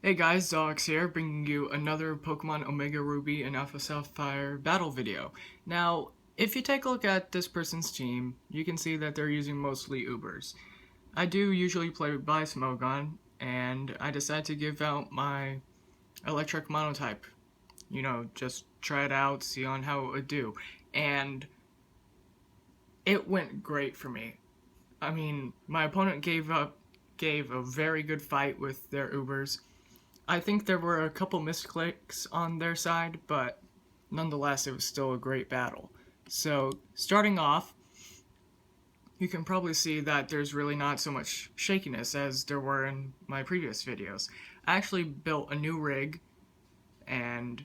Hey guys, Zox here, bringing you another Pokemon Omega Ruby and Alpha Sapphire battle video. Now, if you take a look at this person's team, you can see that they're using mostly Ubers. I do usually play by Smogon, and I decided to give out my Electric Monotype. Just try it out, see on how it would do. And it went great for me. I mean, my opponent gave a very good fight with their Ubers. I think there were a couple misclicks on their side, but nonetheless, it was still a great battle. So, starting off, you can probably see that there's really not so much shakiness as there were in my previous videos. I actually built a new rig, and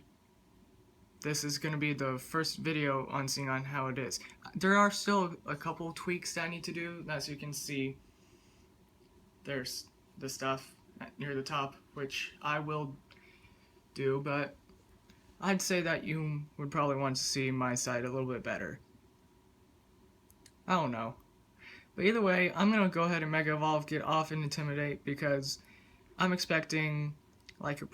this is going to be the first video on seeing on how it is. There are still a couple tweaks that I need to do. As you can see, there's the stuff near the top, which I will do, but I'd say that you would probably want to see my side a little bit better. I don't know. But either way, I'm going to go ahead and Mega Evolve, get off and Intimidate, because I'm expecting like a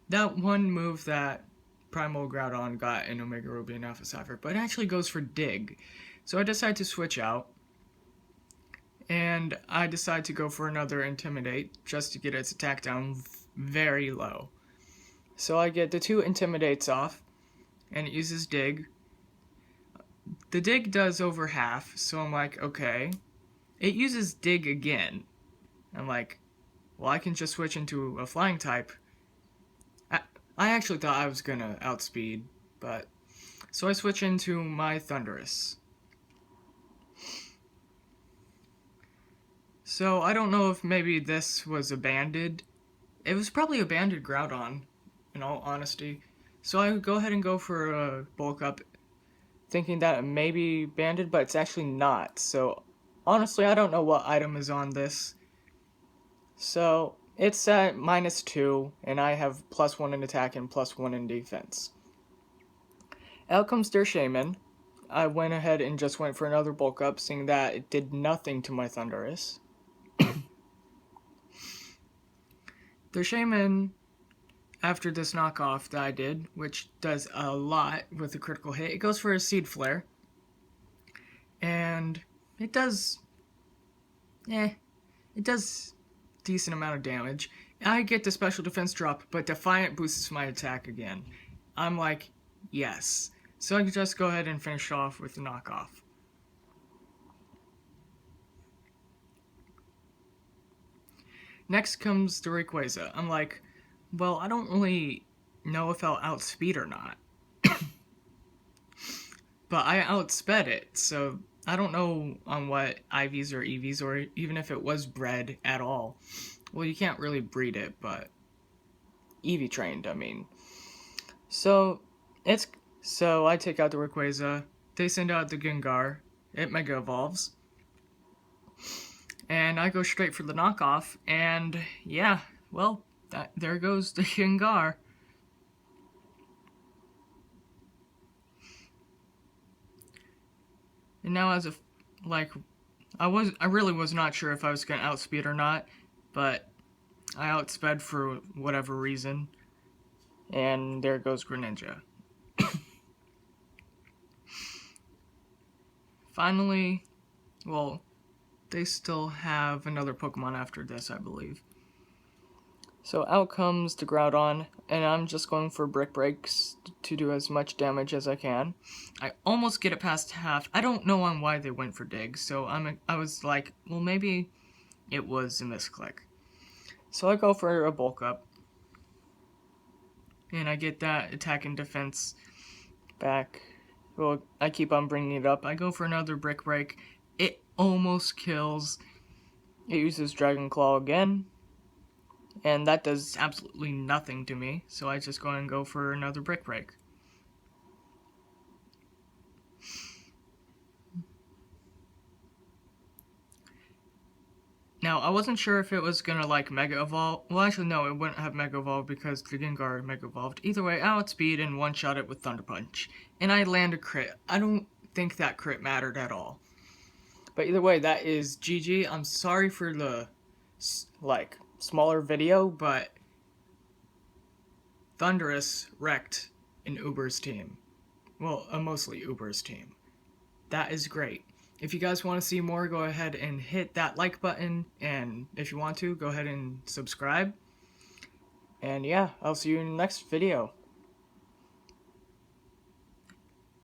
that one move that Primal Groudon got in Omega Ruby and Alpha Sapphire, but it actually goes for Dig. So I decided to switch out. And I decide to go for another Intimidate, just to get its attack down very low. So I get the 2 Intimidates off, and it uses Dig. The Dig does over half, so I'm like, okay. It uses Dig again. I'm like, well, I can just switch into a Flying type. I actually thought I was gonna outspeed, but... So I switch into my Thundurus. So, I don't know if maybe this was a banded. It was probably a banded Groudon, in all honesty. So I go ahead and go for a bulk up, thinking that it may be banded, but it's actually not. So, honestly, I don't know what item is on this. So, it's at -2, and I have +1 in attack and +1 in defense. Out comes their Shaman. I went ahead and just went for another bulk up, seeing that it did nothing to my Thundurus. The Shaman, after this knockoff that I did, which does a lot with a critical hit, it goes for a Seed Flare. And it does decent amount of damage. I get the special defense drop, but Defiant boosts my attack again. I'm like, yes. So I can just go ahead and finish off with the knockoff. Next comes the Rayquaza. I'm like, well, I don't really know if I'll outspeed or not. But I outsped it, so I don't know on what IVs or EVs, or even if it was bred at all. Well, you can't really breed it, but EV trained, I mean. So I take out the Rayquaza, they send out the Gengar, it Mega Evolves. And I go straight for the knockoff, and yeah, well, there goes the Gengar. And now I really was not sure if I was going to outspeed or not, but I outsped for whatever reason, and there goes Greninja. Finally, well, they still have another Pokemon after this, I believe. So out comes the Groudon, and I'm just going for Brick Breaks to do as much damage as I can. I almost get it past half. I don't know on why they went for Dig, so I was like, well, maybe it was a misclick. So I go for a bulk up, and I get that attack and defense back. Well, I keep on bringing it up. I go for another Brick Break. It almost kills. It uses Dragon Claw again, and that does absolutely nothing to me, so I just go and go for another Brick Break. Now, I wasn't sure if it was gonna like Mega Evolve. Well, actually, no, it wouldn't have Mega Evolve because the Gengar Mega Evolved. Either way, I outspeed and one-shot it with Thunder Punch. And I land a crit. I don't think that crit mattered at all. But either way, that is GG. I'm sorry for the like smaller video, but Thundurus wrecked an Uber's team. Well, a mostly Uber's team. That is great. If you guys want to see more, go ahead and hit that like button, and if you want to, go ahead and subscribe. And yeah, I'll see you in the next video.